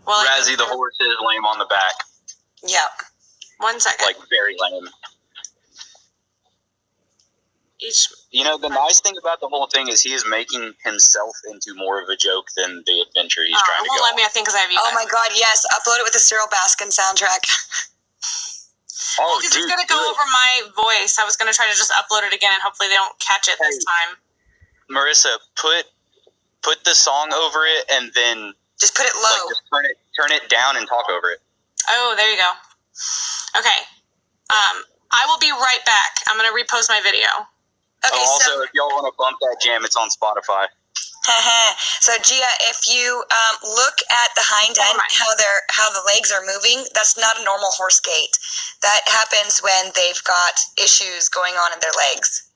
Well, Razzie the horse is lame on the back. Yeah. 1 second. Like, very lame. The nice thing about the whole thing is he is making himself into more of a joke than the adventure he's trying to go on. It won't let me, I think, because I have you. Oh my god, yes. Upload it with the Cyril Baskin soundtrack. Because it's going to go over my voice. I was going to try to just upload it again, and hopefully they don't catch it this time. Marissa, put the song over it, and then... Just put it low. Just turn it down and talk over it. Oh, there you go. Okay. I will be right back. I'm going to repost my video. Okay, also, if y'all want to bump that jam, it's on Spotify. So, Gia, if you look at the hind end, how the legs are moving, that's not a normal horse gait. That happens when they've got issues going on in their legs.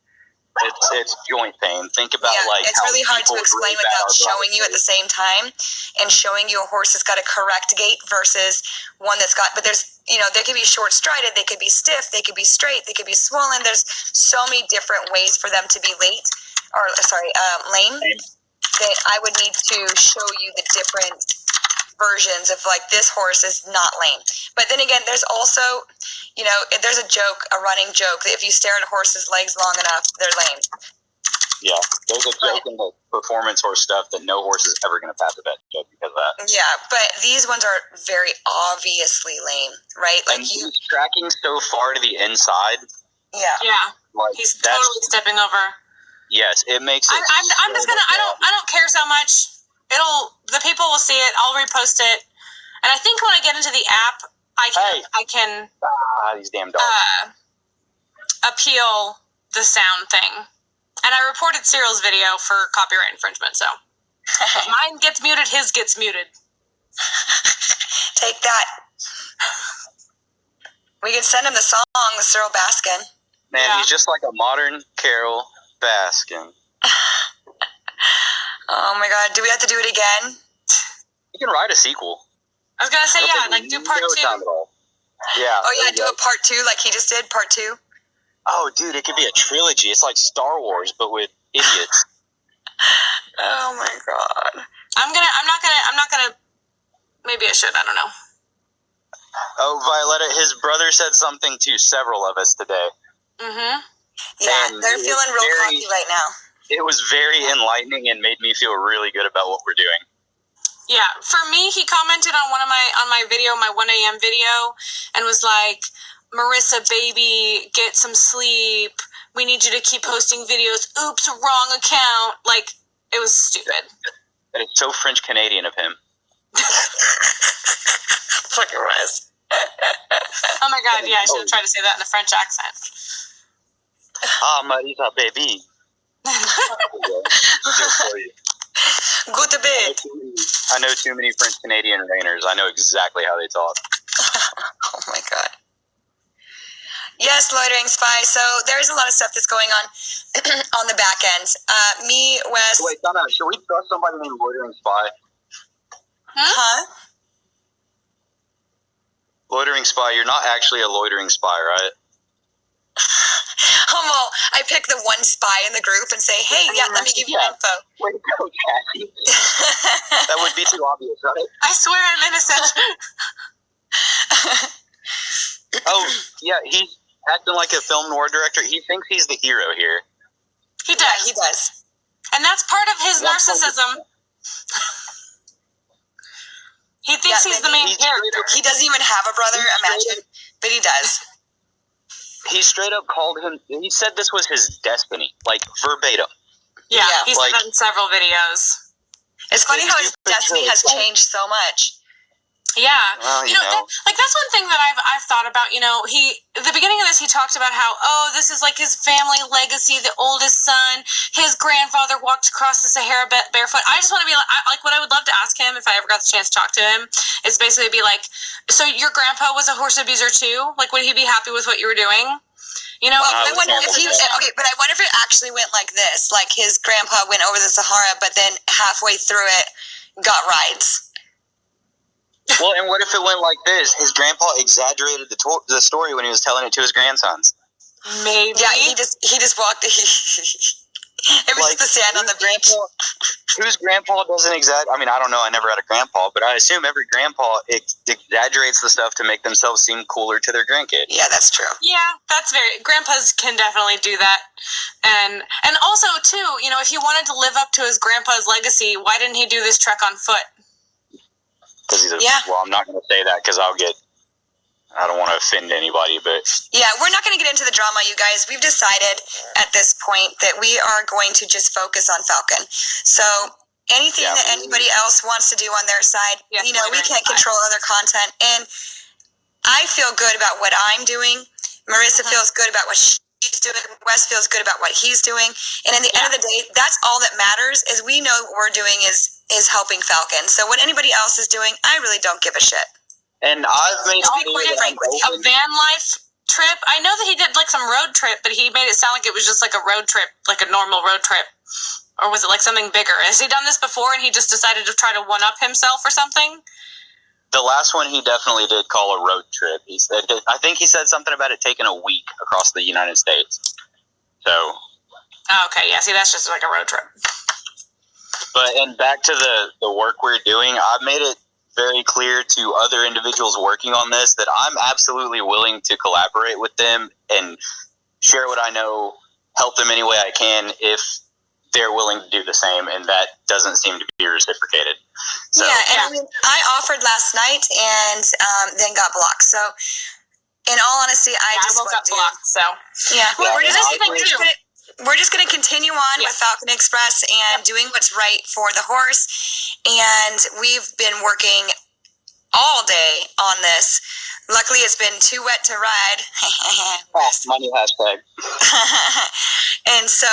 It's joint pain. Think about it's really hard to explain without showing you at the same time, and showing you a horse that's got a correct gait versus one that's got. But there's they could be short strided, they could be stiff, they could be straight, they could be swollen. There's so many different ways for them to be lame. That I would need to show you the different versions of like this horse is not lame. But then again, there's also, there's a joke, a running joke that if you stare at a horse's legs long enough, they're lame. Yeah, there's a joke in the performance horse stuff that no horse is ever going to pass a vet joke because of that. Yeah, but these ones are very obviously lame, right? Like he's tracking so far to the inside. Yeah. Yeah. Like, he's totally stepping over. Yes, it makes it. I'm just gonna. I don't care so much. The people will see it. I'll repost it, and I think when I get into the app, I can. These damn dogs. Appeal the sound thing, and I reported Cyril's video for copyright infringement. So if mine gets muted, his gets muted. Take that. We can send him the song, the Cyril Baskin. Man, he's just like a modern Carol Baskin. Oh my god, do we have to do it again? You can write a sequel. I was gonna say, do part 2. Yeah. Oh yeah, do a part 2 like he just did, part 2. Oh dude, it could be a trilogy. It's like Star Wars, but with idiots. Oh my god. I'm not gonna, maybe I should, I don't know. Oh, Violetta, his brother said something to several of us today. Mm-hmm. Yeah, they're feeling real cocky right now. It was very enlightening and made me feel really good about what we're doing. Yeah, for me, he commented on my video, my 1 a.m. video, and was like, Marissa, baby, get some sleep. We need you to keep posting videos. Oops, wrong account. Like, it was stupid. That is so French Canadian of him. Fucking Rez. Oh my god, yeah, I should have tried to say that in a French accent. Marisa, baby. Go to bed. I know too many French Canadian rainers. I know exactly how they talk. Oh my god. Yes, Loitering Spy. So there's a lot of stuff that's going on on the back end. Me, Wes. Wait, no. Should we trust somebody named Loitering Spy? Huh? Loitering Spy, you're not actually a loitering spy, right? Well, I pick the one spy in the group and say, hey, let me give you info. Way to go, Cassie. That would be too obvious, right? I swear I'm innocent. Oh, yeah, he's acting like a film noir director. He thinks he's the hero here. He does. Yeah, he does. And that's part of his narcissism. He thinks he's the main character. He doesn't even have a brother, imagine. But he does. He straight up called him, he said this was his destiny, like verbatim. Yeah, he said that in several videos. It's funny how his destiny has changed so much. Yeah. Well, that's one thing that I've thought about. At the beginning of this, he talked about how, this is like his family legacy, the oldest son. His grandfather walked across the Sahara barefoot. I just want to be like, what I would love to ask him if I ever got the chance to talk to him is basically be like, so your grandpa was a horse abuser too? Like, would he be happy with what you were doing? I wonder if but I wonder if it actually went like this. Like his grandpa went over the Sahara, but then halfway through it, got rides. Well, and what if it went like this? His grandpa exaggerated the story when he was telling it to his grandsons. Maybe. Yeah, he just walked. It was just the sand on the beach. Whose grandpa doesn't I mean, I don't know. I never had a grandpa, but I assume every grandpa exaggerates the stuff to make themselves seem cooler to their grandkid. Yeah, that's true. Yeah, grandpas can definitely do that. And also, too, you know, if he wanted to live up to his grandpa's legacy, why didn't he do this trek on foot? Because well, I'm not going to say that because I don't want to offend anybody, but... Yeah, we're not going to get into the drama, you guys. We've decided at this point that we are going to just focus on Falcon. So anything that anybody else wants to do on their side, you know, we can't control other content. And I feel good about what I'm doing. Marissa feels good about what she's doing. Wes feels good about what he's doing. And in the end of the day, that's all that matters, is we know what we're doing is helping Falcon. So what anybody else is doing, I really don't give a shit. And I've made a van life trip. I know that he did like some road trip, but he made it sound like it was just like a road trip, like a normal road trip. Or was it like something bigger? Has he done this before and he just decided to try to one-up himself or something? The last one he definitely did call a road trip. He said, I think he said something about it taking a week across the United States. So. Okay, yeah, see, that's just like a road trip. And back to the work we're doing, I've made it very clear to other individuals working on this that I'm absolutely willing to collaborate with them and share what I know, help them any way I can if they're willing to do the same, and that doesn't seem to be reciprocated. So, I mean, I offered last night and then got blocked. So, in all honesty, I woke up blocked. So, we're just going to continue on with Falcon Express and doing what's right for the horse. And we've been working all day on this. Luckily, it's been too wet to ride. Money hashtag. And so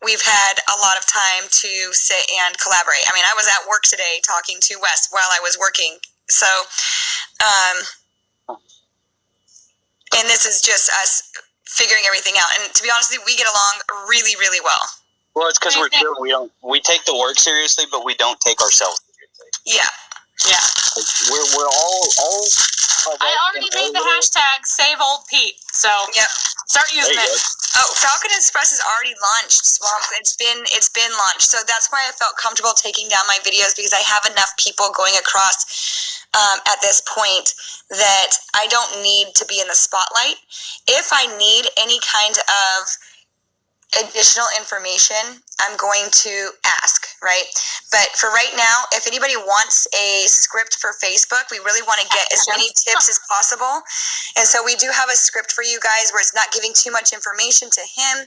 we've had a lot of time to sit and collaborate. I mean, I was at work today talking to Wes while I was working. So, and this is just us figuring everything out. And to be honest with you, we get along really, really well. Well, it's because we're chill. We take the work seriously, but we don't take ourselves seriously. Yeah. We're all I already made the hashtag Save Old Pete, so start using it. Oh, Falcon Express is already launched, Swamp. It's been launched, so that's why I felt comfortable taking down my videos, because I have enough people going across at this point that I don't need to be in the spotlight. If I need any kind of additional information, I'm going to ask, right? But for right now, if anybody wants a script for Facebook, we really want to get as many tips as possible. And so we do have a script for you guys where it's not giving too much information to him.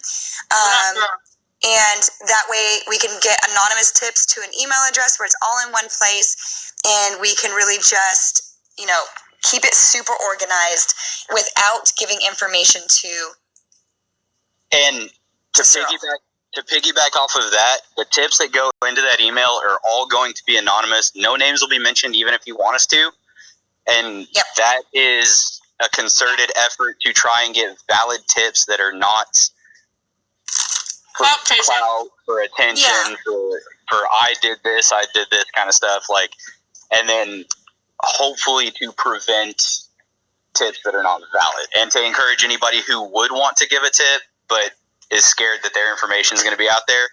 And that way we can get anonymous tips to an email address where it's all in one place, and we can really just, keep it super organized without giving information to... And to piggyback off of that, the tips that go into that email are all going to be anonymous. No names will be mentioned, even if you want us to. And that is a concerted effort to try and get valid tips that are not for clout, for attention, for I did this kind of stuff. And then hopefully to prevent tips that are not valid, and to encourage anybody who would want to give a tip but is scared that their information is going to be out there.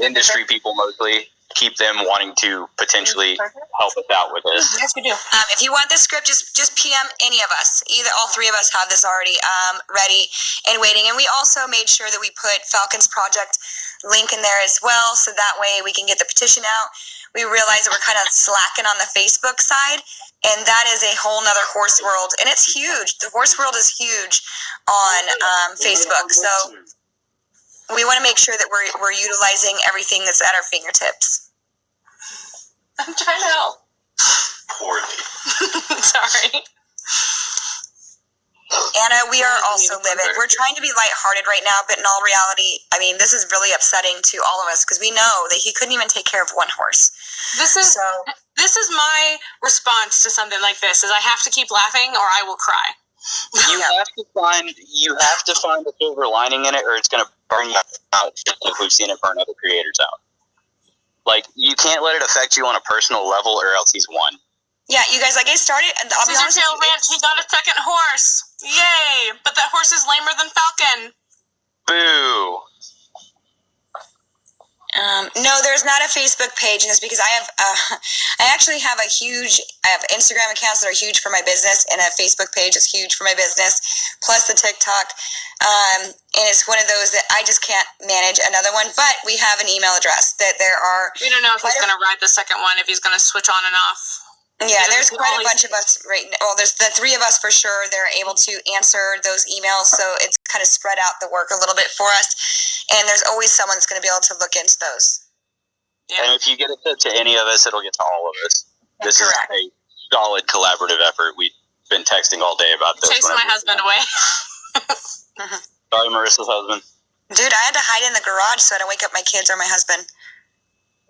Industry people mostly, keep them wanting to potentially help us out with this. Yes, we do. If you want this script, just PM any of us. Either all three of us have this already ready and waiting. And we also made sure that we put Falcon's project link in there as well, so that way we can get the petition out. We realize that we're kind of slacking on the Facebook side, and that is a whole nother horse world, and it's huge. The horse world is huge on Facebook, so we want to make sure that we're utilizing everything that's at our fingertips. I'm trying to help. Poorly. Sorry. Anna, we are also livid. We're trying to be lighthearted right now, but in all reality, I mean, this is really upsetting to all of us, because we know that he couldn't even take care of one horse. This is my response to something like this: is I have to keep laughing or I will cry. You have to find a silver lining in it, or it's going to burn you out, just like we've seen it burn other creators out. You can't let it affect you on a personal level, or else he's won. Yeah, you guys, I started, and I'll be honest with you, Ranch, he got a second horse. Yay! But that horse is lamer than Falcon. Boo. No, there's not a Facebook page, and it's because I actually have I have Instagram accounts that are huge for my business, and a Facebook page is huge for my business, plus the TikTok, and it's one of those that I just can't manage another one, but we have an email address that there are. We don't know if he's going to ride the second one, if he's going to switch on and off. Yeah, there's quite a bunch of us right now. Well, there's the three of us for sure. They're able to answer those emails, so it's kind of spread out the work a little bit for us. And there's always someone that's going to be able to look into those. Yeah. And if you get it to any of us, it'll get to all of us. This Correct. is a solid collaborative effort. We've been texting all day about this. Chasing my husband away. Sorry, Marissa's husband. Dude, I had to hide in the garage so I don't wake up my kids or my husband.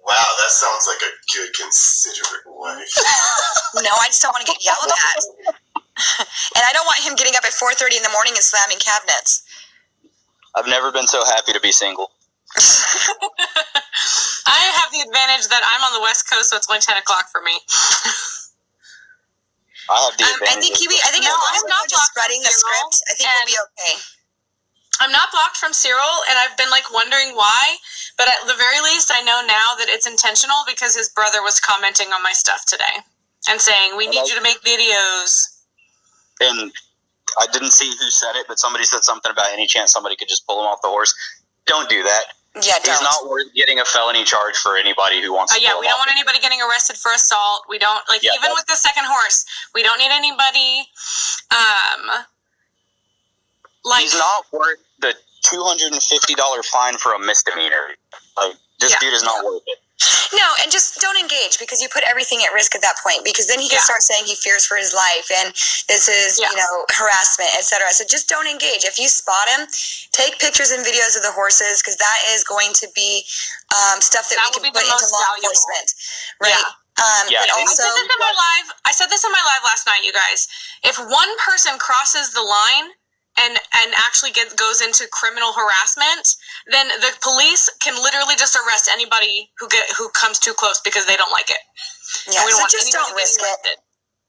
Wow, that sounds like a good, considerate wife. No, I just don't want to get yelled at. And I don't want him getting up at 4:30 in the morning and slamming cabinets. I've never been so happy to be single. I have the advantage that I'm on the West Coast, so it's only 10 o'clock for me. I have the advantage. I think as long as we're just spreading the script, I think we'll be okay. I'm not blocked from Cyril, and I've been wondering why, but at the very least I know now that it's intentional because his brother was commenting on my stuff today and saying, we need you to make videos. And I didn't see who said it, but somebody said something about any chance somebody could just pull him off the horse. Don't do that. Yeah, He's not worth getting a felony charge for anybody who wants to yeah, we don't want anybody getting arrested for assault. We don't, even with the second horse, we don't need anybody, he's not worth the $250 fine for a misdemeanor. This dude is not worth it. No, and just don't engage because you put everything at risk at that point because then he can start saying he fears for his life and this is, harassment, etc. So just don't engage. If you spot him, take pictures and videos of the horses because that is going to be stuff that we can put into law enforcement. Right? Yeah. But also, I said this in my live last night, you guys. If one person crosses the line and actually goes into criminal harassment, then the police can literally just arrest anybody who comes too close because they don't like it. Yeah, so just don't risk it.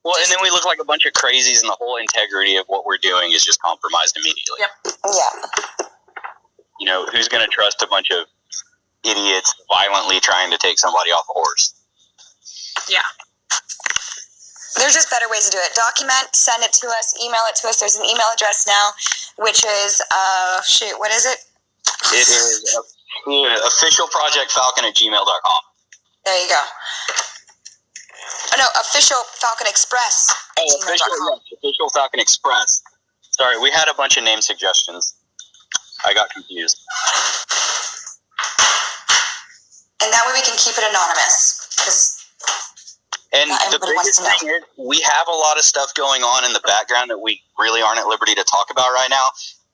Well, and then we look like a bunch of crazies, and the whole integrity of what we're doing is just compromised immediately. Yep. Yeah. Who's going to trust a bunch of idiots violently trying to take somebody off a horse? Yeah. There's just better ways to do it. Document, send it to us, email it to us. There's an email address now, which is, what is it? It is officialprojectfalcon@gmail.com. There you go. Oh, no, official Falcon Express. Official Falcon Express. Sorry, we had a bunch of name suggestions. I got confused. And that way we can keep it anonymous. And the biggest thing is, we have a lot of stuff going on in the background that we really aren't at liberty to talk about right now.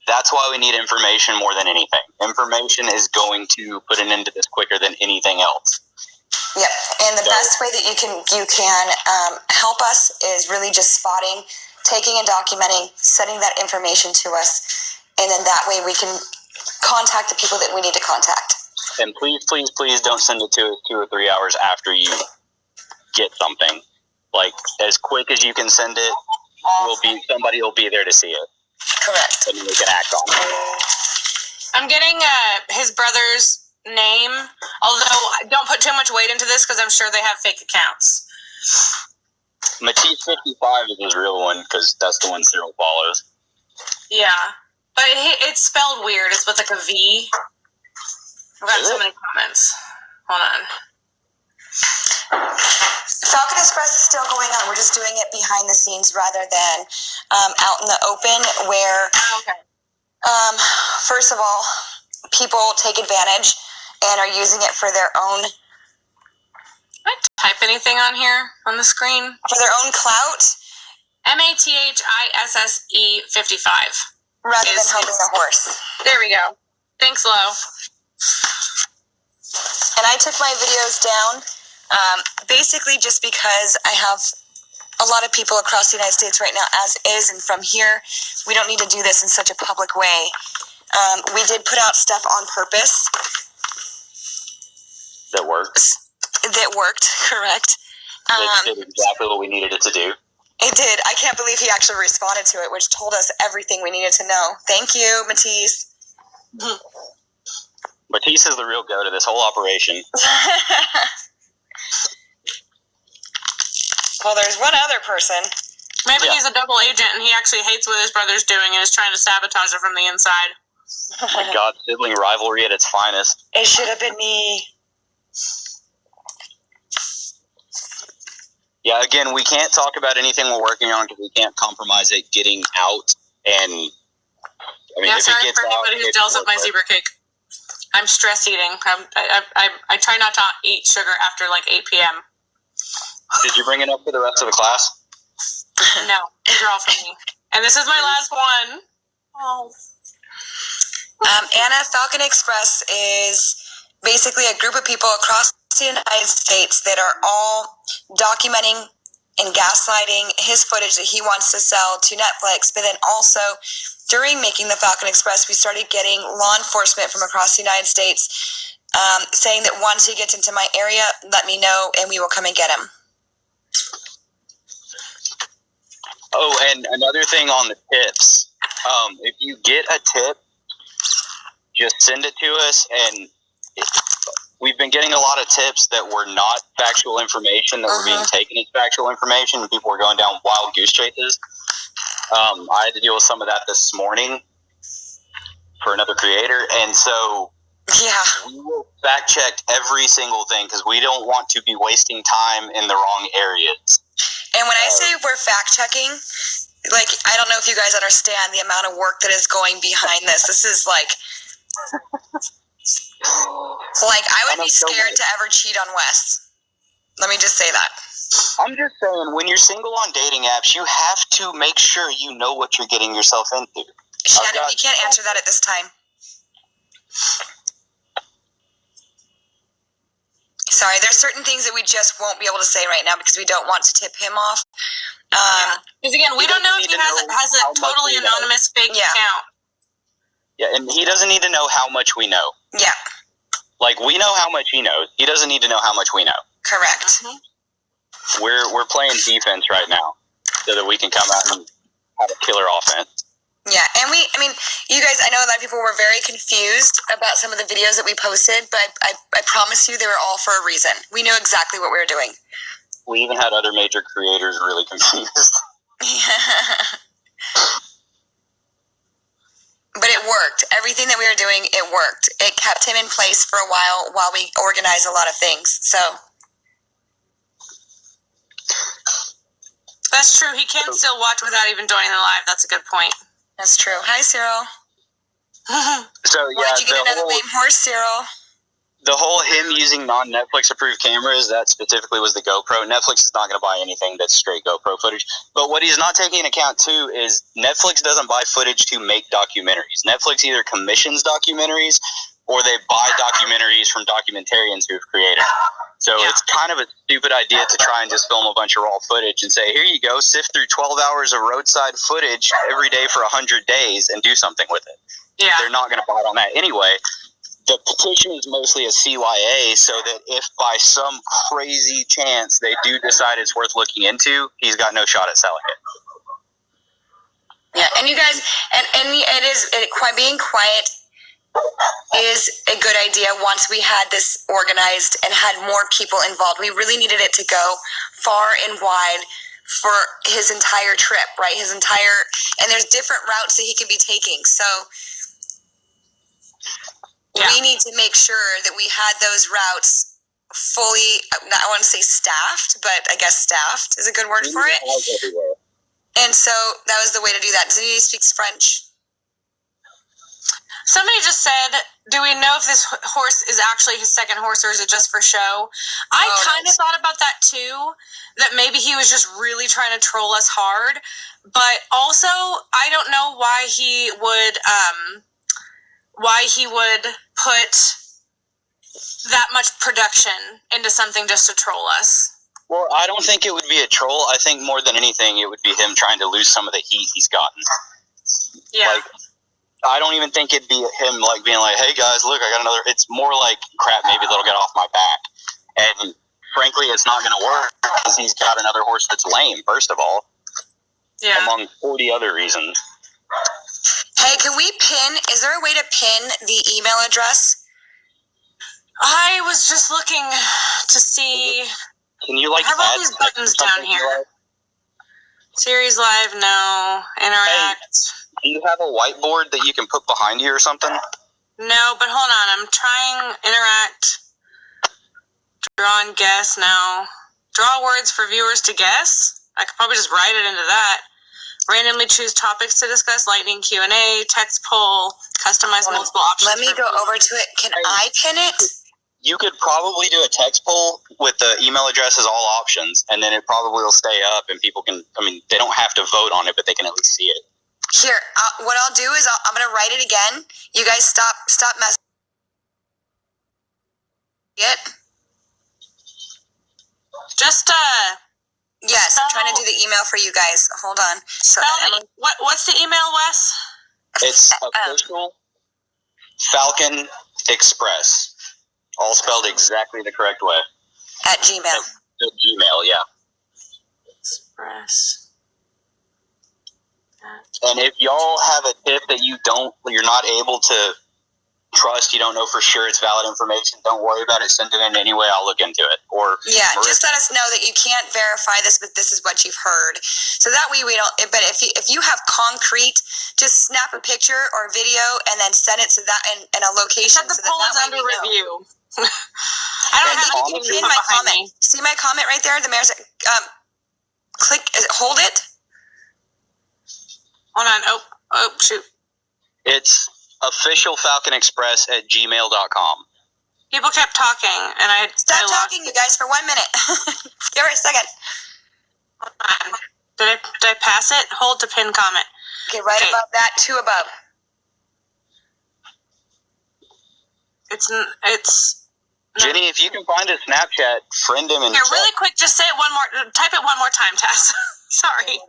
That's why we need information more than anything. Information is going to put an end to this quicker than anything else. Yep, and the best way that you can help us is really just spotting, taking and documenting, sending that information to us, and then that way we can contact the people that we need to contact. And please, please, please don't send it to us 2 or 3 hours after you get something. As quick as you can send it, somebody will be there to see it. Correct. And we can act on it. I'm getting his brother's name, although don't put too much weight into this because I'm sure they have fake accounts. Matisse 55 is his real one because that's the one Cyril follows. Yeah, but it's spelled weird. It's with a V. I've got so many comments. Hold on. Falcon Express is still going on. We're just doing it behind the scenes rather than out in the open where, first of all, people take advantage and are using it for their own... Can I type anything on here on the screen? For their own clout. MATHISSE 55. Rather than helping the horse. There we go. Thanks, Lo. And I took my videos down basically just because I have a lot of people across the United States right now as is, and from here, we don't need to do this in such a public way. We did put out stuff on purpose. That worked. That worked, correct. It did exactly what we needed it to do. It did. I can't believe he actually responded to it, which told us everything we needed to know. Thank you, Matisse. Batista's the real go to this whole operation. Well, there's one other person. Maybe he's a double agent and he actually hates what his brother's doing and is trying to sabotage it from the inside. Oh my God, sibling rivalry at its finest. It should have been me. Yeah, again, we can't talk about anything we're working on because we can't compromise it getting out. And I mean, if sorry it gets for out, anybody who's jealous of my zebra cake. I'm stress eating. I try not to eat sugar after like 8 p.m. Did you bring it up for the rest of the class? No, these are all for me. And this is my last one. Oh. Anna, Falcon Express is basically a group of people across the United States that are all documenting and gaslighting his footage that he wants to sell to Netflix. But then also, during making the Falcon Express, we started getting law enforcement from across the United States saying that once he gets into my area, let me know and we will come and get him. Oh, and another thing on the tips. If you get a tip, just send it to us. And we've been getting a lot of tips that were not factual information that were being taken as factual information. And people were going down wild goose chases. I had to deal with some of that this morning for another creator. And so we will fact check every single thing because we don't want to be wasting time in the wrong areas. And when I say we're fact checking, like, I don't know if you guys understand the amount of work that is going behind this. This is like I would be scared to ever cheat on Wes. Let me just say that. I'm just saying, when you're single on dating apps, you have to make sure you know what you're getting yourself into. Shannon, we can't answer that at this time. Sorry, there's certain things that we just won't be able to say right now because we don't want to tip him off. Because again, we don't know if he has a totally anonymous fake account. Yeah, and he doesn't need to know how much we know. Yeah. Like, we know how much he knows. He doesn't need to know how much we know. Correct. We're playing defense right now so that we can come out and have a killer offense. Yeah, and you guys, I know a lot of people were very confused about some of the videos that we posted, but I promise you they were all for a reason. We knew exactly what we were doing. We even had other major creators really confused. But it worked. Everything that we were doing, it worked. It kept him in place for a while we organized a lot of things. So that's true. He can still watch without even joining the live. That's a good point. That's true. Hi, Cyril. So Why'd you get another lame horse, Cyril? The whole him using non-Netflix approved cameras, that specifically was the GoPro. Netflix is not going to buy anything that's straight GoPro footage. But what he's not taking into account, too, is Netflix doesn't buy footage to make documentaries. Netflix either commissions documentaries or they buy documentaries from documentarians who have created. So it's kind of a stupid idea to try and just film a bunch of raw footage and say, here you go, sift through 12 hours of roadside footage every day for 100 days and do something with it. Yeah. They're not going to buy it on that anyway. The petition is mostly a CYA so that if by some crazy chance they do decide it's worth looking into, he's got no shot at selling it. Yeah, and you guys, being quiet is a good idea once we had this organized and had more people involved. We really needed it to go far and wide for his entire trip, right? And there's different routes that he can be taking. So we need to make sure that we had those routes fully, I want to say staffed, but I guess staffed is a good word for it. And so that was the way to do that. Does anybody speaks French? Somebody just said, do we know if this horse is actually his second horse or is it just for show? I kind of thought about that too, that maybe he was just really trying to troll us hard. But also, I don't know why he would put that much production into something just to troll us. Well, I don't think it would be a troll. I think more than anything, it would be him trying to lose some of the heat he's gotten. Yeah. Like, I don't even think it'd be him like being like, hey guys, look, I got another. It's more like, crap, maybe they'll get off my back. And frankly, it's not going to work because he's got another horse that's lame, first of all. Yeah. Among 40 other reasons. Hey, is there a way to pin the email address I was just looking to see. Can you like I have all add these buttons down something here. like- Series live, no. Interact. Do you have a whiteboard that you can put behind you or something? No, but hold on. I'm trying interact. Draw and guess now. Draw words for viewers to guess. I could probably just write it into that. Randomly choose topics to discuss. Lightning Q&A. Text poll. Customize multiple options. Let me go over to it. Can I pin it? You could probably do a text poll with the email addresses all options, and then it probably will stay up, and people can. I mean, they don't have to vote on it, but they can at least see it. Here, what I'll do is I'm going to write it again. You guys stop messing it. Just Yes, I'm trying to do the email for you guys. Hold on. So what's the email, Wes? It's official Falcon Express, all spelled exactly the correct way. At Gmail. At Gmail, yeah. Express. And if y'all have a tip that you're not able to trust, you don't know for sure it's valid information, don't worry about it. Send it in anyway. I'll look into it. Or just let us know that you can't verify this, but this is what you've heard. So that way we don't. But if you have concrete, just snap a picture or video and then send it to that in a location. The so poll is under review. I don't have anything in my comment. See my comment right there. The mayor's click. Hold it. Hold on. Oh, shoot. It's officialfalconexpress@gmail.com. People kept talking, and I Stop talking, you guys, for 1 minute. Give her a second. Hold on. Did I pass it? Hold to pin comment. Okay, right above that, 2 above. It's. Jenny, if you can find a Snapchat, friend him and here, really quick. Just say it one more. Type it one more time, Tess. Sorry.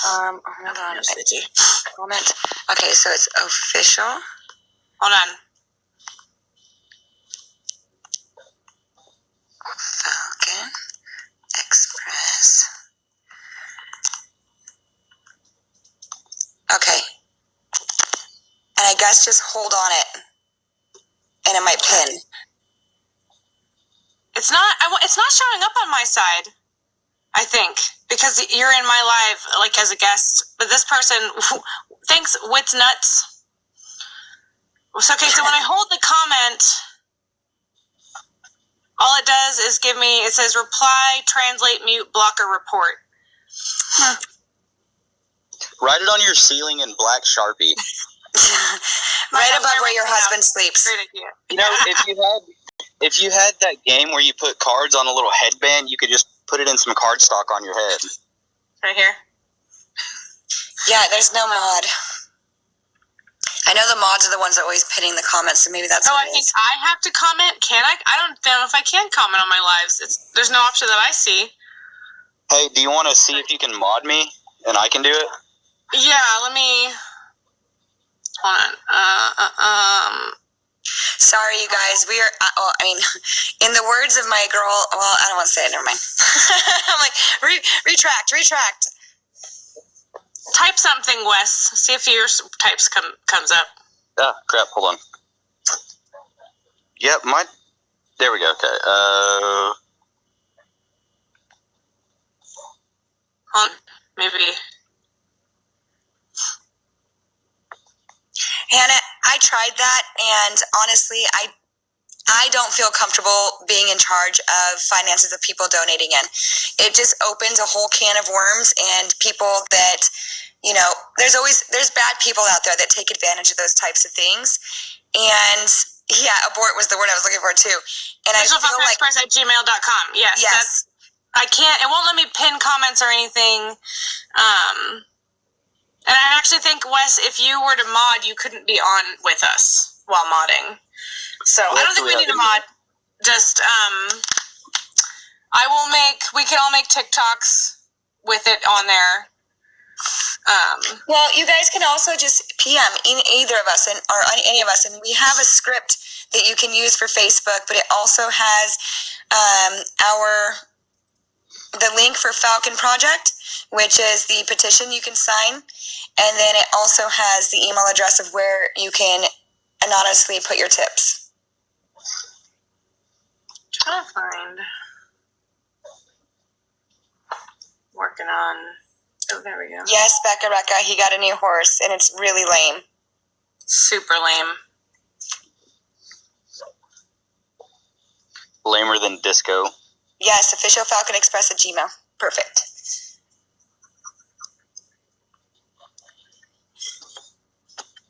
Hold on. Comment. Okay, so it's official. Hold on. Falcon Express. Okay. And I guess just hold on it. And it might pin. It's not showing up on my side. I think because you're in my live like as a guest, but this person thinks wit's nuts. So okay, so when I hold the comment, all it does is give me. It says reply, translate, mute, block, or report. write it on your ceiling in black Sharpie. Right above where your husband sleeps. Great idea. You know, if you had that game where you put cards on a little headband, you could just put it in some cardstock on your head. Right here. Yeah, there's no mod. I know the mods are the ones that are always pinning the comments, so maybe that's what it is. I think I have to comment. Can I? I don't know if I can comment on my lives. There's no option that I see. Hey, do you want to see if you can mod me and I can do it? Yeah, let me. Hold on. Sorry, you guys. We are. In the words of my girl. Well, I don't want to say it. Never mind. I'm like retract. Type something, Wes. See if your types comes up. Ah, crap. Hold on. Yep, there we go. Okay. Maybe. Hannah, I tried that, and honestly, I don't feel comfortable being in charge of finances of people donating in. It just opens a whole can of worms, and people that, there's bad people out there that take advantage of those types of things. And yeah, abort was the word I was looking for too. And I feel like Express@gmail.com. Yes. I can't. It won't let me pin comments or anything. And I actually think, Wes, if you were to mod, you couldn't be on with us while modding. So I don't think we need a mod. Just we can all make TikToks with it on there. Well, you guys can also just PM either of us or any of us, and we have a script that you can use for Facebook, but it also has the link for Falcon Project, which is the petition you can sign, and then it also has the email address of where you can anonymously put your tips. I'll find. Working on. Oh, there we go. Yes, Becca Recca, he got a new horse, and it's really lame. Super lame. Lamer than disco. Yes, official Falcon Express at Gmail. Perfect.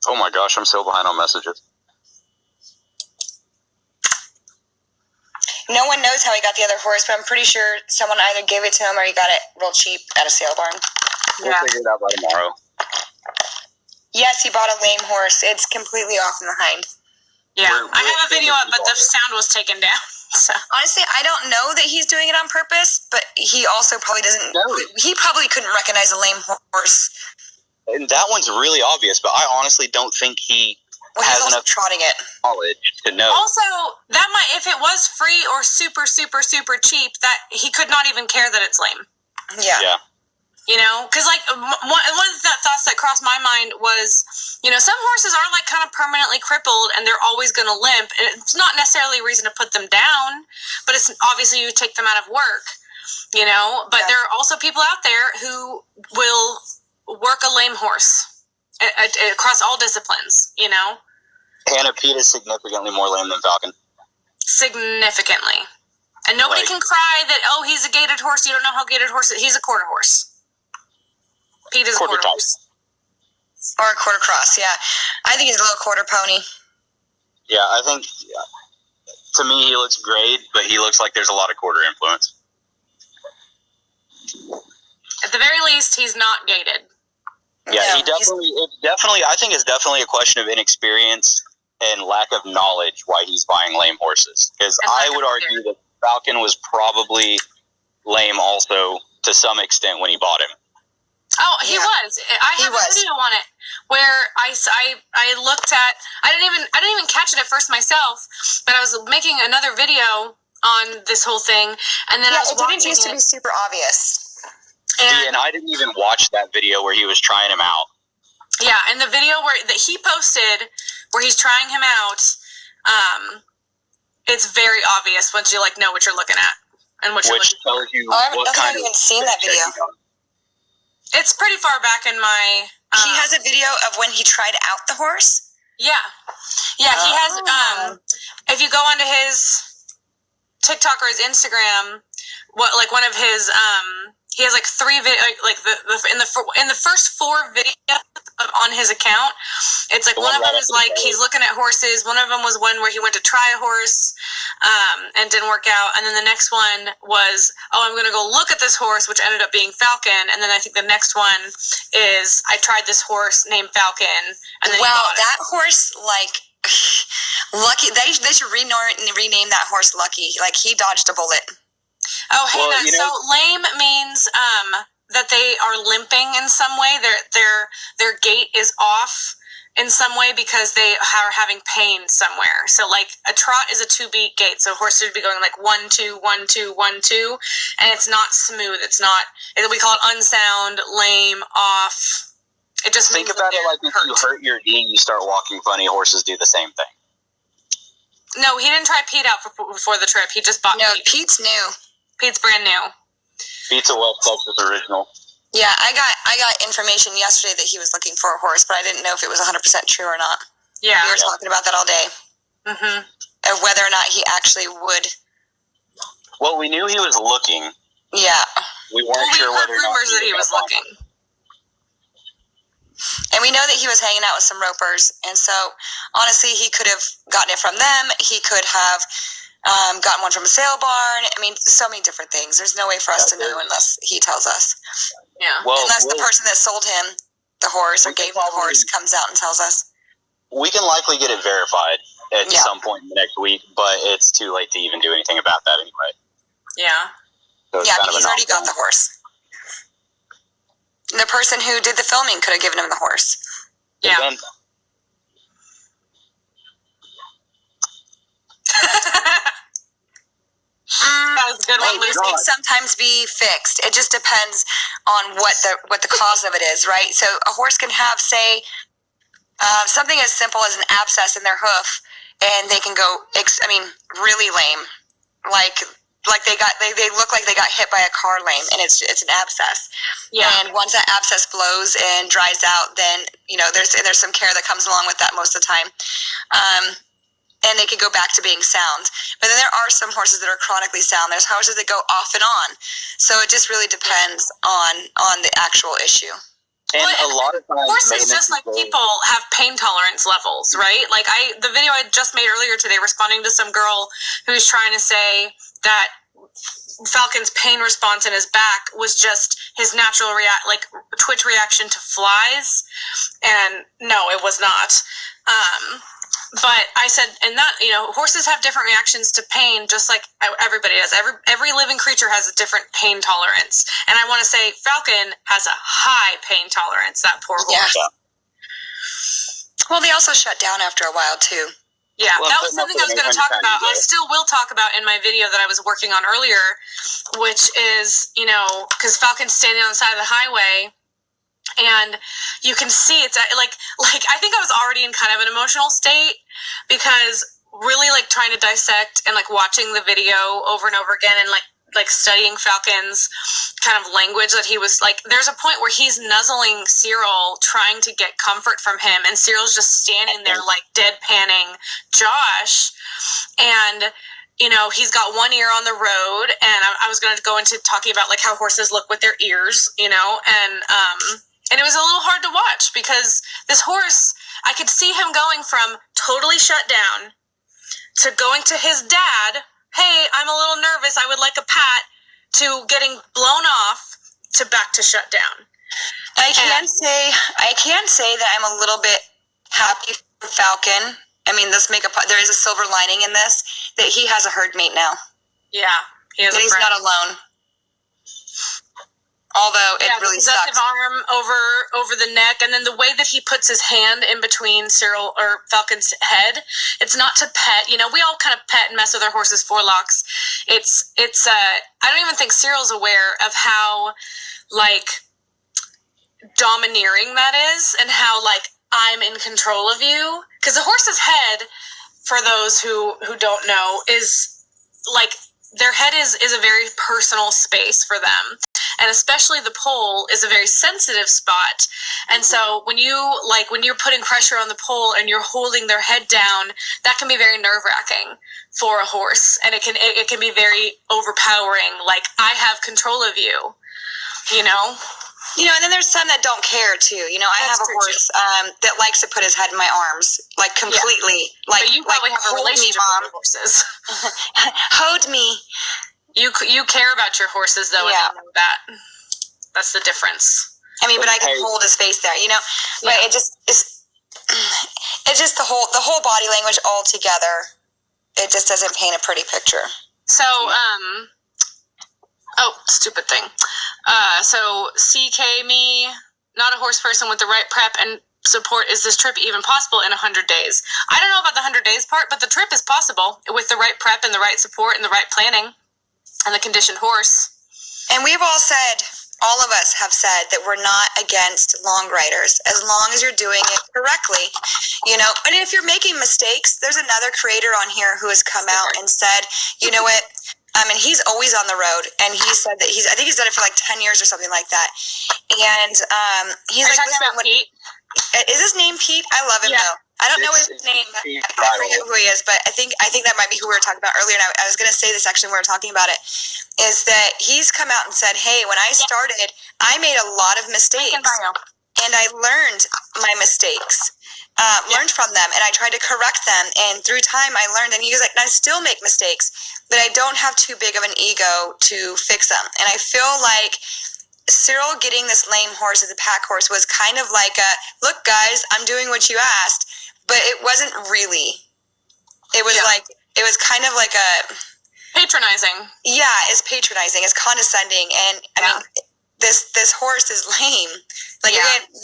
Oh my gosh, I'm so behind on messages. No one knows how he got the other horse, but I'm pretty sure someone either gave it to him or he got it real cheap at a sale barn. We'll figure it out by tomorrow. Yes, he bought a lame horse. It's completely off in the hind. Yeah, I have a video up, but the sound was taken down. So. Honestly, I don't know that he's doing it on purpose, but he also probably doesn't. No. He probably couldn't recognize a lame horse. And that one's really obvious, but I honestly don't think he has enough trotting it knowledge to know. Also, that might, if it was free or super, super, super cheap, that he could not even care that it's lame. Yeah. You know, because like one of the thoughts that crossed my mind was, you know, some horses are like kind of permanently crippled and they're always going to limp. It's not necessarily a reason to put them down, but it's obviously you take them out of work, you know. But there are also people out there who will work a lame horse across all disciplines, you know. Hannah Pete is significantly more lame than Falcon. Significantly. And nobody can cry that, oh, he's a gaited horse. You don't know how gaited horse is. He's a quarter horse. Pete is a quarter horse. Or a quarter cross, yeah. I think he's a little quarter pony. Yeah, I think, to me, he looks great, but he looks like there's a lot of quarter influence. At the very least, he's not gated. Yeah, I think it's definitely a question of inexperience and lack of knowledge why he's buying lame horses. Because I would argue that Falcon was probably lame also to some extent when he bought him. Oh, he was. I have a video on it where I looked at. I didn't even catch it at first myself, but I was making another video on this whole thing, and then I was watching it. It didn't used to be super obvious. And I didn't even watch that video where he was trying him out. Yeah, and the video that he posted where he's trying him out, it's very obvious once you know what you're looking at and what you're looking for. Which tells you what kind of. I haven't even seen that video. It's pretty far back in my. He has a video of when he tried out the horse. Yeah, he has. If you go onto his TikTok or his Instagram, one of his he has 3 video in the first 4 videos on his account. It's one of them is he's looking at horses. One of them was one where he went to try a horse and didn't work out. And then the next one was, I'm going to go look at this horse, which ended up being Falcon. And then I think the next one is I tried this horse named Falcon. And then that horse Lucky. They should rename that horse Lucky. He dodged a bullet. Oh, hey, so lame means that they are limping in some way. Their gait is off in some way because they are having pain somewhere. So a trot is a 2-beat gait. So a horse should be going 1 2 1 2 1 2, and it's not smooth. It's not. We call it unsound, lame, off. It just think about it if you hurt your knee, you start walking funny. Horses do the same thing. No, he didn't try Pete out before the trip. He just bought. No, Pete. Pete's new. Pete's brand new. Pete's a West Texas original. Yeah, I got information yesterday that he was looking for a horse, but I didn't know if it was 100% true or not. Yeah, we were talking about that all day. Mm-hmm. Of whether or not he actually would. Well, we knew he was looking. Yeah. We weren't sure whether or not rumors that he was looking. And we know that he was hanging out with some ropers, and so honestly, he could have gotten it from them. He could have gotten one from a sale barn. I mean, so many different things. There's no way for us to know unless he tells us. Yeah. Well, unless the person that sold him the horse or gave him the horse comes out and tells us. We can likely get it verified at some point in the next week, but it's too late to even do anything about that anyway. Yeah. So he's already got the horse. The person who did the filming could have given him the horse. Yeah. That was a good one, Lucy. Can sometimes be fixed. It just depends on what the cause of it is, right? So a horse can have, say, something as simple as an abscess in their hoof, and they can go, really lame. like they look like they got hit by a car lame, and it's an abscess. Yeah. And once that abscess blows and dries out, then there's some care that comes along with that most of the time. And they can go back to being sound. But then there are some horses that are chronically sound. There's horses that go off and on. So it just really depends on the actual issue. And a lot of times, horses, just like people, have pain tolerance levels, right? Like the video I just made earlier today, responding to some girl who's trying to say that Falcon's pain response in his back was just his natural twitch reaction to flies, and no, it was not. But I said, and that, horses have different reactions to pain, just like everybody does. Every living creature has a different pain tolerance. And I want to say Falcon has a high pain tolerance, that poor horse. Yeah. Well, they also shut down after a while, too. Yeah, that was something I was going to talk about. I still will talk about in my video that I was working on earlier, which is, because Falcon's standing on the side of the highway, and you can see it's like I think I was already in kind of an emotional state, because really trying to dissect and watching the video over and over again, and like studying Falcon's kind of language that he was there's a point where he's nuzzling Cyril, trying to get comfort from him, and Cyril's just standing there deadpanning Josh, and he's got one ear on the road, and I was going to go into talking about how horses look with their ears, and it was a little hard to watch, because this horse, I could see him going from totally shut down to going to his dad, hey, I'm a little nervous, I would like a pat, to getting blown off to back to shut down. I can say that I'm a little bit happy for Falcon. I mean, there is a silver lining in this, that he has a herd mate now. Yeah, he has that he's not alone. Although it really the possessive sucks. arm over the neck, and then the way that he puts his hand in between Cyril or Falcon's head, it's not to pet. We all kind of pet and mess with our horses' forelocks. It's I don't even think Cyril's aware of how domineering that is, and how I'm in control of you. Because the horse's head, for those who don't know, is their head is a very personal space for them. And especially the pole is a very sensitive spot. And so when you're putting pressure on the pole and you're holding their head down, that can be very nerve-wracking for a horse. And it can be very overpowering. I have control of you, and then there's some that don't care too. I have a horse that likes to put his head in my arms, completely. Yeah. But you probably have a relationship with horses. Hold me. You care about your horses, though, and I know that. That's the difference. I mean, but I can hold his face there, But it just it's just the whole body language all together. It just doesn't paint a pretty picture. So, stupid thing. So CK me, not a horse person with the right prep and support. Is this trip even possible in 100 days? I don't know about the 100 days part, but the trip is possible with the right prep and the right support and the right planning. And the conditioned horse. And all of us have said that we're not against long riders, as long as you're doing it correctly, And if you're making mistakes, there's another creator on here who has come out and said, you know what? And he's always on the road, and he said that I think he's done it for 10 years or something like that. And he's talking about Pete? Is his name Pete? I love him though. I don't know his name. I forget who he is, but I think that might be who we were talking about earlier. And I was going to say this actually when we were talking about it, is that he's come out and said, hey, when I started, I made a lot of mistakes, and I learned my mistakes, learned from them, and I tried to correct them. And through time, I learned. And he was I still make mistakes, but I don't have too big of an ego to fix them. And I feel like Cyril getting this lame horse as a pack horse was kind of look, guys, I'm doing what you asked. But it wasn't really. It was it was kind of like a patronizing. Yeah, it's patronizing. It's condescending, and I mean, this horse is lame.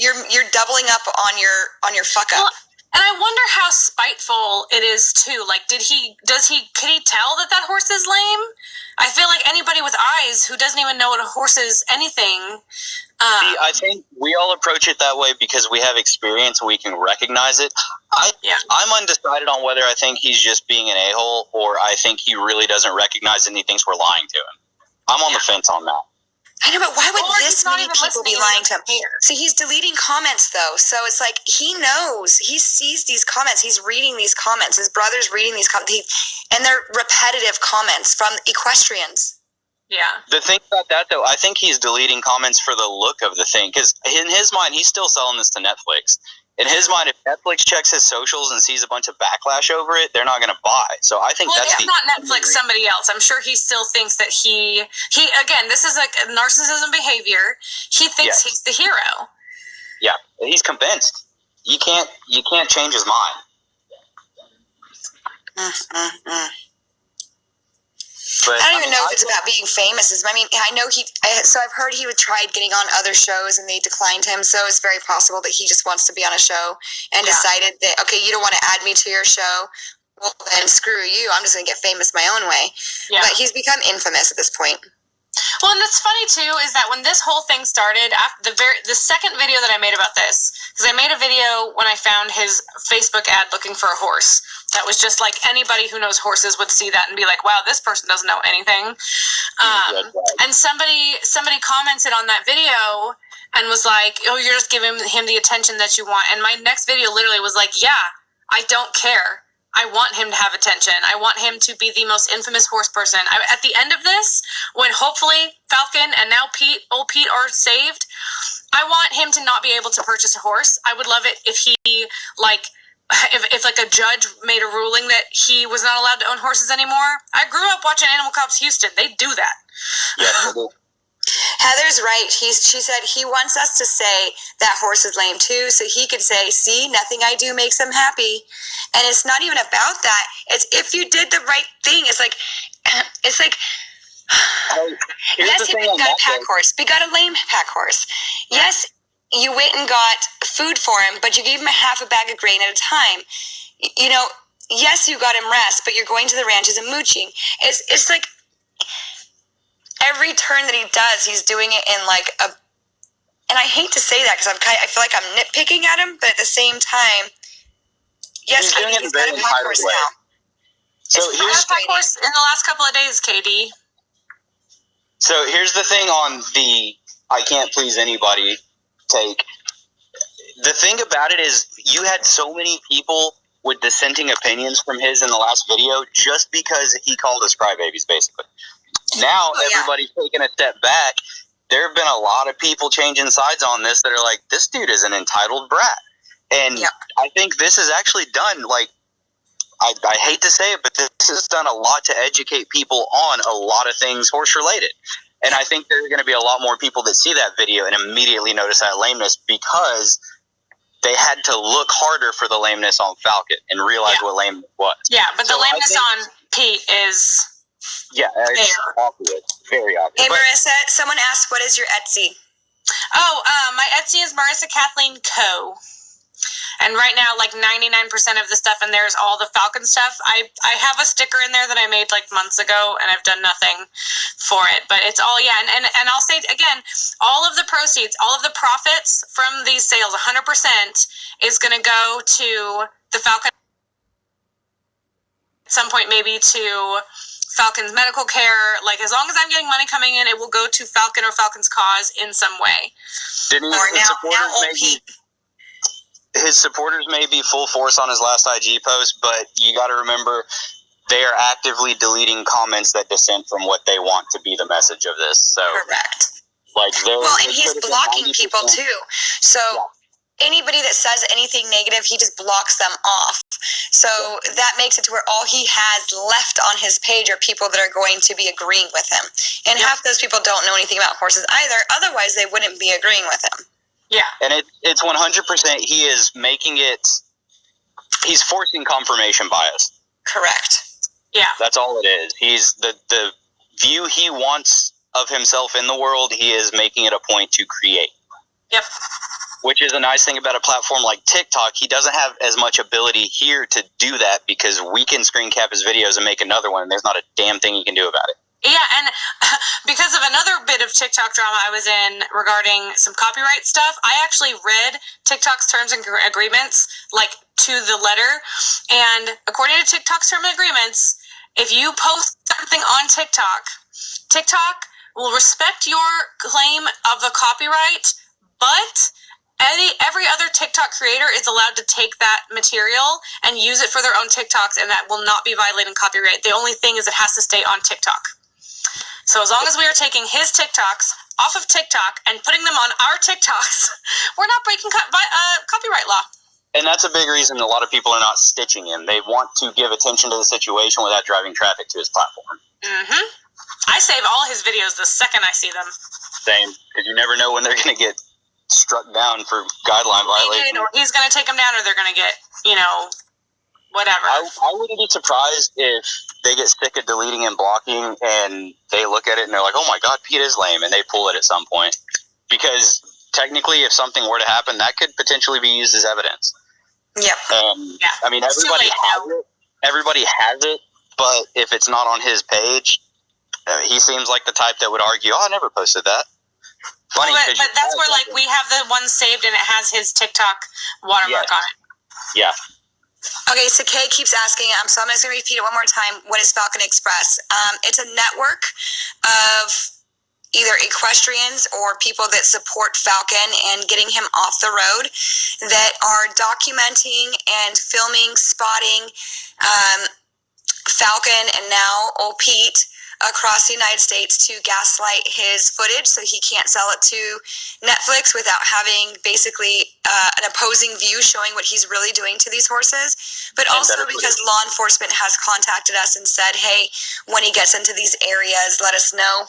You're doubling up on your fuck up. Well, and I wonder how spiteful it is too. Could he tell that horse is lame? I feel like anybody with eyes who doesn't even know what a horse is anything See, I think we all approach it that way because we have experience and we can recognize it. I'm undecided on whether I think he's just being an a-hole or I think he really doesn't recognize it and he thinks we're lying to him. I'm on the fence on that. I know, but why would Or this he's not many even people be listening, lying he to him? doesn't care. See, he's deleting comments, though. So it's like he knows. He sees these comments. He's reading these comments. His brother's reading these comments. And they're repetitive comments from equestrians. Yeah. The thing about that, though, I think he's deleting comments for the look of the thing. Because in his mind, he's still selling this to Netflix. In his mind, if Netflix checks his socials and sees a bunch of backlash over it, they're not going to buy. So I think that's if not Netflix, somebody else. I'm sure he still thinks that he again, this is like a narcissism behavior. He thinks he's the hero. Yeah, he's convinced. You can't change his mind. But, I don't even know if it's about being famous. I mean, I know so I've heard he tried getting on other shows and they declined him. So it's very possible that he just wants to be on a show and decided that, okay, you don't want to add me to your show. Well, then screw you. I'm just going to get famous my own way. Yeah. But he's become infamous at this point. Well, and that's funny too is that when this whole thing started, after the second video that I made about this, because I made a video when I found his Facebook ad looking for a horse. That was just like anybody who knows horses would see that and be like, "Wow, this person doesn't know anything." And somebody commented on that video and was like, "Oh, you're just giving him the attention that you want." And my next video literally was like, "Yeah, I don't care. I want him to have attention. I want him to be the most infamous horse person." At the end of this, when hopefully Falcon and now old Pete are saved, I want him to not be able to purchase a horse. I would love it if he, like, if like a judge made a ruling that he was not allowed to own horses anymore. I grew up watching Animal Cops Houston. They do that. Yeah. Heather's right. She said he wants us to say that horse is lame too, so he could say, "See, nothing I do makes him happy." And it's not even about that. It's if you did the right thing. It's like yes, he got a pack horse. We got a lame pack horse. Yes, you went and got food for him, but you gave him half a bag of grain at a time. You know, yes, you got him rest, but you're going to the ranches and mooching. It's like every turn that he does, he's doing it in like a. And I hate to say that because I feel like I'm nitpicking at him, but at the same time, yes, he's got a pack horse now. So here's a pack horse in the last couple of days, KD. So here's the thing on the "I can't please anybody" take. The thing about it is you had so many people with dissenting opinions from his in the last video just because he called us crybabies, basically. Now everybody's taking a step back. There have been a lot of people changing sides on this that are like, this dude is an entitled brat. And I think this is actually done, like, I hate to say it, but this has done a lot to educate people on a lot of things horse-related. And I think there are going to be a lot more people that see that video and immediately notice that lameness because they had to look harder for the lameness on Falcon and realize what lameness was. Yeah, but the lameness on Pete is... Yeah, it's obvious. Very obvious. Hey, Marissa, someone asked, what is your Etsy? Oh, my Etsy is Marissa Kathleen Co. And right now, like 99% of the stuff in there is all the Falcon stuff. I have a sticker in there that I made like months ago, and I've done nothing for it. But it's all, and I'll say again, all of the proceeds, all of the profits from these sales, 100% is going to go to the Falcon. At some point, maybe to Falcon's medical care. Like, as long as I'm getting money coming in, it will go to Falcon or Falcon's cause in some way. His supporters may be full force on his last IG post, but you got to remember they are actively deleting comments that dissent from what they want to be the message of this. So correct. Like, and he's blocking people too. So anybody that says anything negative, he just blocks them off. So that makes it to where all he has left on his page are people that are going to be agreeing with him. And half those people don't know anything about horses either. Otherwise, they wouldn't be agreeing with him. Yeah. And it's 100%, he is making it, he's forcing confirmation bias. Correct. Yeah. That's all it is. He's the view he wants of himself in the world, he is making it a point to create. Yep. Which is a nice thing about a platform like TikTok. He doesn't have as much ability here to do that because we can screen cap his videos and make another one, and there's not a damn thing he can do about it. Yeah, and because of another bit of TikTok drama I was in regarding some copyright stuff, I actually read TikTok's terms and agreements, like, to the letter. And according to TikTok's terms and agreements, if you post something on TikTok, TikTok will respect your claim of a copyright, but every other TikTok creator is allowed to take that material and use it for their own TikToks, and that will not be violating copyright. The only thing is it has to stay on TikTok. So as long as we are taking his TikToks off of TikTok and putting them on our TikToks, we're not breaking copyright law. And that's a big reason a lot of people are not stitching him. They want to give attention to the situation without driving traffic to his platform. Mm-hmm. I save all his videos the second I see them. Same, because you never know when they're going to get struck down for guideline violation. Or he's going to take them down, or they're going to get, whatever. I wouldn't be surprised if they get sick of deleting and blocking, and they look at it and they're like, oh my god, Pete is lame, and they pull it at some point. Because technically, if something were to happen, that could potentially be used as evidence. Yep. Yeah. I mean, everybody has it, but if it's not on his page, he seems like the type that would argue, oh, I never posted that. Funny, but that's where, like, we have the one saved and it has his TikTok watermark on it. Yeah. Okay, so Kay keeps asking, so I'm just going to repeat it one more time. What is Falcon Express? It's a network of either equestrians or people that support Falcon and getting him off the road, that are documenting and filming, spotting Falcon and now old Pete across the United States to gaslight his footage so he can't sell it to Netflix without having basically an opposing view showing what he's really doing to these horses. But also because law enforcement has contacted us and said, hey, when he gets into these areas, let us know.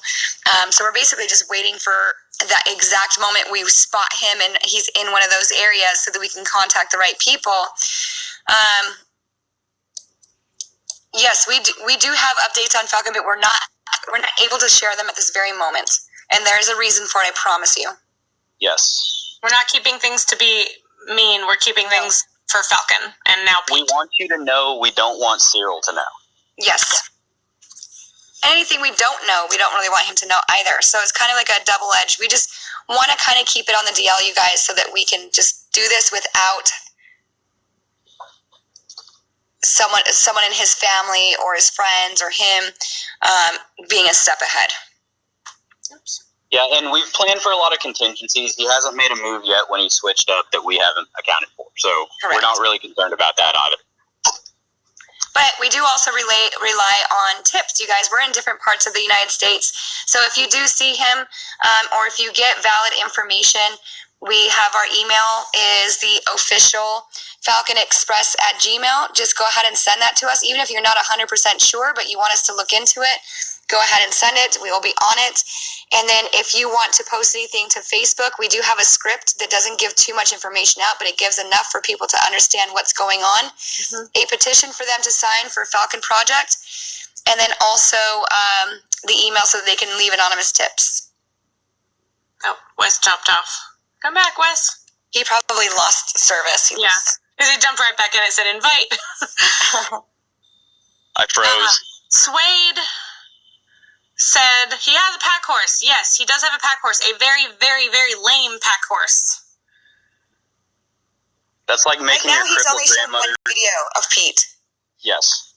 So we're basically just waiting for that exact moment we spot him and he's in one of those areas so that we can contact the right people. Yes, we do have updates on Falcon, but we're not able to share them at this very moment. And there's a reason for it, I promise you. Yes. We're not keeping things to be mean. We're keeping things for Falcon and now Pete. We want you to know. We don't want Cyril to know. Yes. Anything we don't know, we don't really want him to know either. So it's kind of like a double edge. We just want to kind of keep it on the DL, you guys, so that we can just do this without someone in his family or his friends or him being a step ahead. Oops. Yeah, and we've planned for a lot of contingencies. He hasn't made a move yet when he switched up that we haven't accounted for. So Correct. We're not really concerned about that either. But we do also rely on tips, you guys. We're in different parts of the United States. So if you do see him or if you get valid information, we have our email is the official Falcon Express at Gmail. Just go ahead and send that to us. Even if you're not 100% sure, but you want us to look into it, go ahead and send it. We will be on it. And then if you want to post anything to Facebook, we do have a script that doesn't give too much information out, but it gives enough for people to understand what's going on. Mm-hmm. A petition for them to sign for Falcon Project. And then also the email so that they can leave anonymous tips. Oh, Wes dropped off. Come back, Wes. He probably lost service. Because he jumped right back in and said invite. I froze. Suede said he has a pack horse. Yes, he does have a pack horse. A very, very, very lame pack horse. That's like making your crippled grandmother... one video of Pete. Yes.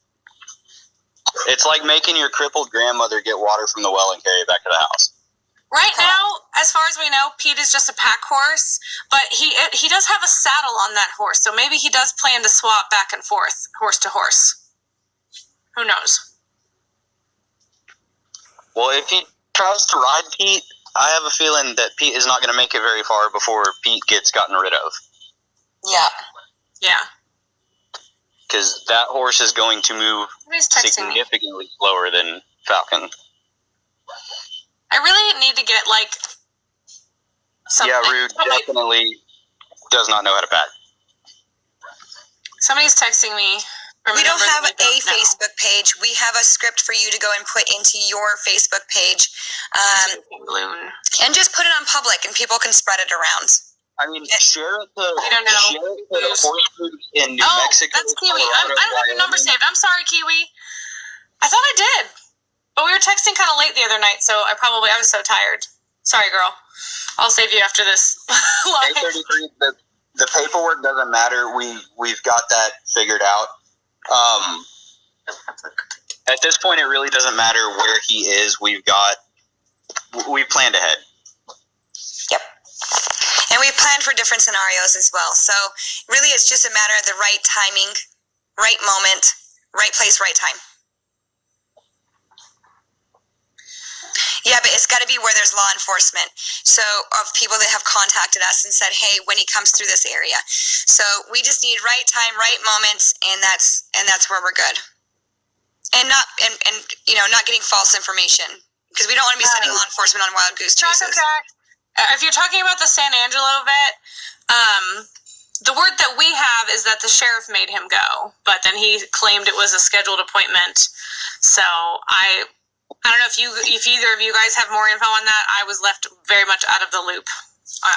It's like making your crippled grandmother get water from the well and carry it back to the house. Right now, as far as we know, Pete is just a pack horse, but he does have a saddle on that horse, so maybe he does plan to swap back and forth, horse to horse. Who knows? Well, if he tries to ride Pete, I have a feeling that Pete is not going to make it very far before Pete gets gotten rid of. Yeah. Because that horse is going to move significantly slower than Falcon. I really need to get, like, something. Yeah, Rude definitely does not know how to pack. Somebody's texting me. We don't have a Facebook page. We have a script for you to go and put into your Facebook page. And just put it on public, and people can spread it around. I mean, share it to the horse groups in New Mexico. That's Kiwi. I don't have your number saved. I'm sorry, Kiwi. I thought I did. But we were texting kind of late the other night, so I was so tired. Sorry, girl. I'll save you after this. 8:33. The paperwork doesn't matter. We've got that figured out. At this point, it really doesn't matter where he is. We've planned ahead. Yep. And we've planned for different scenarios as well. So really, it's just a matter of the right timing, right moment, right place, right time. Yeah, but it's got to be where there's law enforcement. So of people that have contacted us and said, hey, when he comes through this area. So we just need right time, right moments, and that's where we're good. And not getting false information, because we don't want to be sending law enforcement on wild goose chases. If you're talking about the San Angelo vet, the word that we have is that the sheriff made him go, but then he claimed it was a scheduled appointment. So I don't know if either of you guys have more info on that. I was left very much out of the loop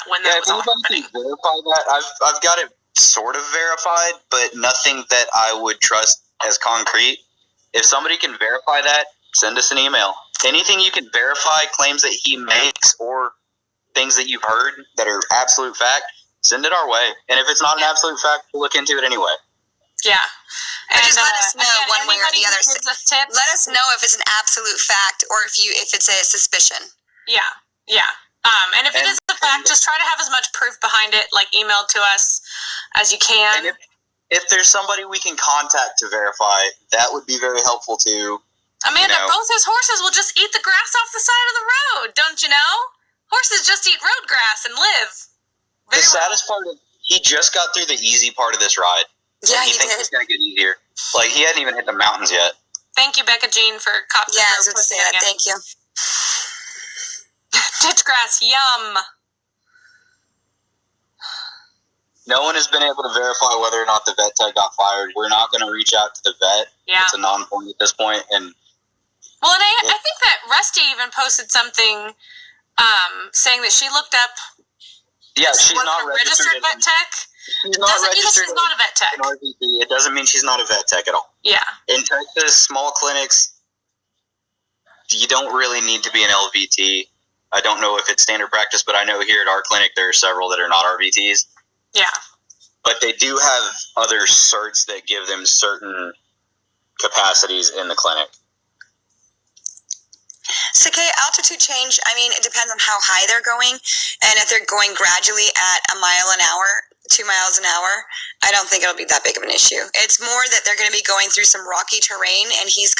when that was all happening. Can verify that. I've got it sort of verified, but nothing that I would trust as concrete. If somebody can verify that, send us an email. Anything you can verify, claims that he makes or things that you've heard that are absolute fact, send it our way. And if it's not an absolute fact, we'll look into it anyway. Yeah. And just let us know one way or the other. Tips, let us know if it's an absolute fact or if it's a suspicion. Yeah. And if it is a fact, just try to have as much proof behind it, like emailed to us as you can. And if there's somebody we can contact to verify, that would be very helpful too. Amanda, both his horses will just eat the grass off the side of the road, don't you know? Horses just eat road grass and live. The saddest part is he just got through the easy part of this ride. Yeah, he thinks it's going to get easier. Like, he hadn't even hit the mountains yet. Thank you, Becca Jean, for copying. Yeah, I was going to say that. Thank you. Ditch grass, yum. No one has been able to verify whether or not the vet tech got fired. We're not going to reach out to the vet. Yeah. It's a non-point at this point. And I think that Rusty even posted something saying that she looked up. Yeah, she's not a registered vet tech. She's not registered. She's not a vet tech. It doesn't mean she's not a vet tech at all. Yeah. In Texas, small clinics, you don't really need to be an LVT. I don't know if it's standard practice, but I know here at our clinic there are several that are not RVTs. Yeah. But they do have other certs that give them certain capacities in the clinic. So, okay, altitude change, it depends on how high they're going. And if they're going gradually at 1 mile an hour, 2 miles an hour, I don't think it'll be that big of an issue. It's more that they're going to be going through some rocky terrain, and he's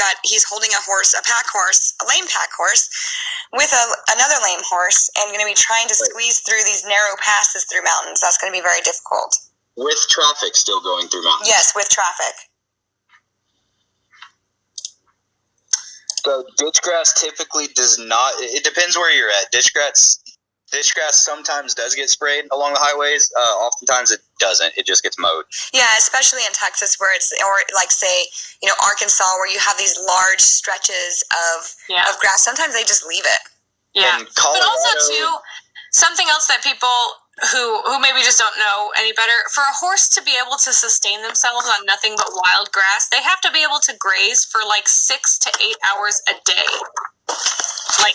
holding a pack horse, a lame pack horse, with another lame horse, and going to be trying to squeeze through these narrow passes through mountains. That's going to be very difficult. With traffic still going through mountains. Yes, with traffic. So ditch grass typically does not. It depends where you're at. Ditch grass sometimes does get sprayed along the highways. Oftentimes it doesn't. It just gets mowed. Yeah, especially in Texas, or like say, Arkansas, where you have these large stretches of grass. Sometimes they just leave it. Yeah, Colorado, but also too, something else that people who maybe just don't know any better, for a horse to be able to sustain themselves on nothing but wild grass, they have to be able to graze for like 6 to 8 hours a day, like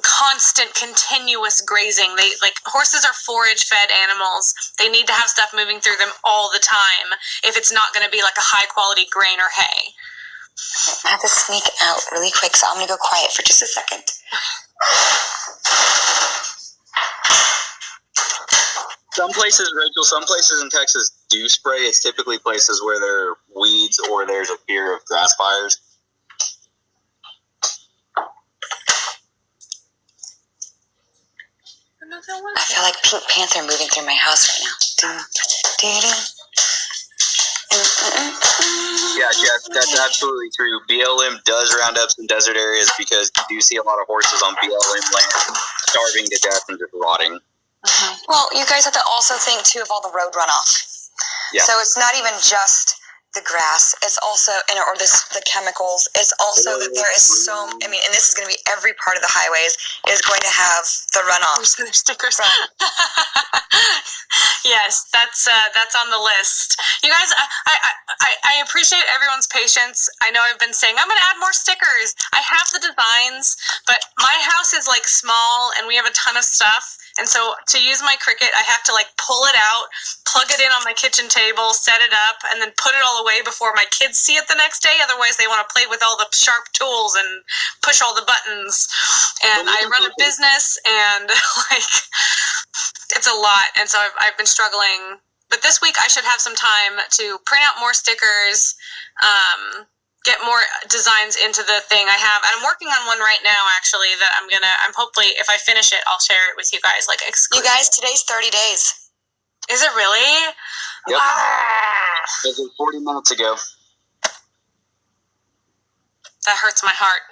constant, continuous grazing. Horses are forage-fed animals. They need to have stuff moving through them all the time if it's not going to be like a high-quality grain or hay. I have to sneak out really quick, so I'm going to go quiet for just a second. Some places in Texas do spray. It's typically places where there are weeds or there's a fear of grass fires. I feel like Pink Panther moving through my house right now. Yeah, Jeff, that's absolutely true. BLM does round up some desert areas because you do see a lot of horses on BLM land starving to death and just rotting. Well, you guys have to also think, too, of all the road runoff. Yeah. So it's not even just the grass. It's also, or the chemicals. It's also that there is and this is going to be every part of the highways is going to have the runoff. Stickers. Yes, that's on the list. You guys, I appreciate everyone's patience. I know I've been saying I'm going to add more stickers. I have the designs, but my house is like small and we have a ton of stuff. And so to use my Cricut, I have to like pull it out, plug it in on my kitchen table, set it up, and then put it all away before my kids see it the next day. Otherwise, they want to play with all the sharp tools and push all the buttons. And I run a business, and like it's a lot. And so I've been struggling. But this week I should have some time to print out more stickers, get more designs into the thing I have. And I'm working on one right now, actually, that I'm hopefully, if I finish it, I'll share it with you guys, like exclusive. You guys, today's 30 days. Is it really? Yep. It was 40 minutes ago. That hurts my heart.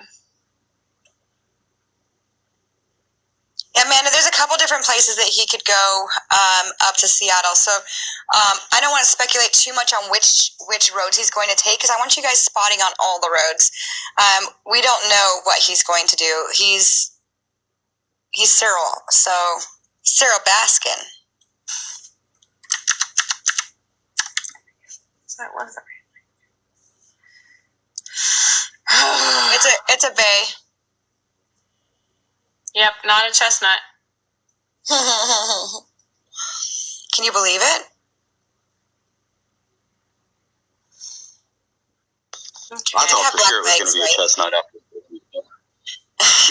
Amanda, there's a couple different places that he could go up to Seattle. So I don't want to speculate too much on which roads he's going to take because I want you guys spotting on all the roads. We don't know what he's going to do. He's Cyril. So Cyril Baskin. That wasn't. It's a bay. Yep, not a chestnut. Can you believe it? Okay. I thought for sure it was legs, going to be right? a chestnut after.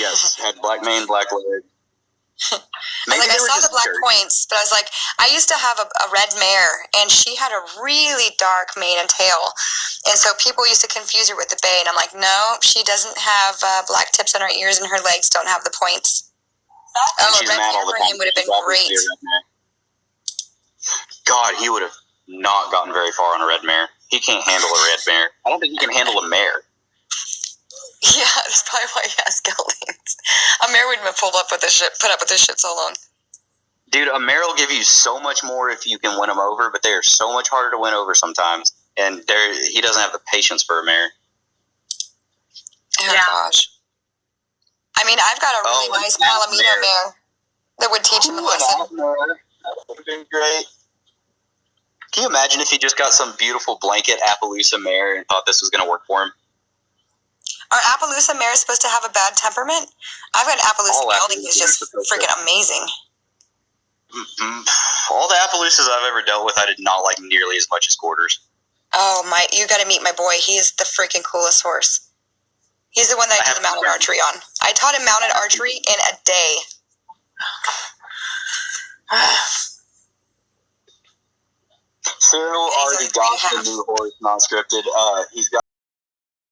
Yes, had black mane, black leg. I saw the black points, but I was like, I used to have a red mare, and she had a really dark mane and tail, and so people used to confuse her with the bay, and I'm like, no, she doesn't have black tips on her ears, and her legs don't have the points. Oh, She's red mad mare all the for time. him would have been great. God, he would have not gotten very far on a red mare. He can't handle a red mare. I don't think he can handle a mare. Yeah, that's probably why he has skeletons. A mare wouldn't have put up with this shit so long. Dude, a mare will give you so much more if you can win them over, but they are so much harder to win over sometimes. And he doesn't have the patience for a mare. Oh, yeah. Gosh. I mean, I've got a really nice Palomino mare that would teach him a lesson. That would have been great. Can you imagine if he just got some beautiful blanket Appaloosa mare and thought this was going to work for him? Are Appaloosa mares supposed to have a bad temperament? I've got Appaloosa gelding who's just freaking amazing. Mm-hmm. All the Appaloosas I've ever dealt with, I did not like nearly as much as quarters. Oh, you got to meet my boy. He is the freaking coolest horse. He's the one that I did the mounted archery on. I taught him mounted archery in a day. Cyril already got the new horse, not scripted. He's got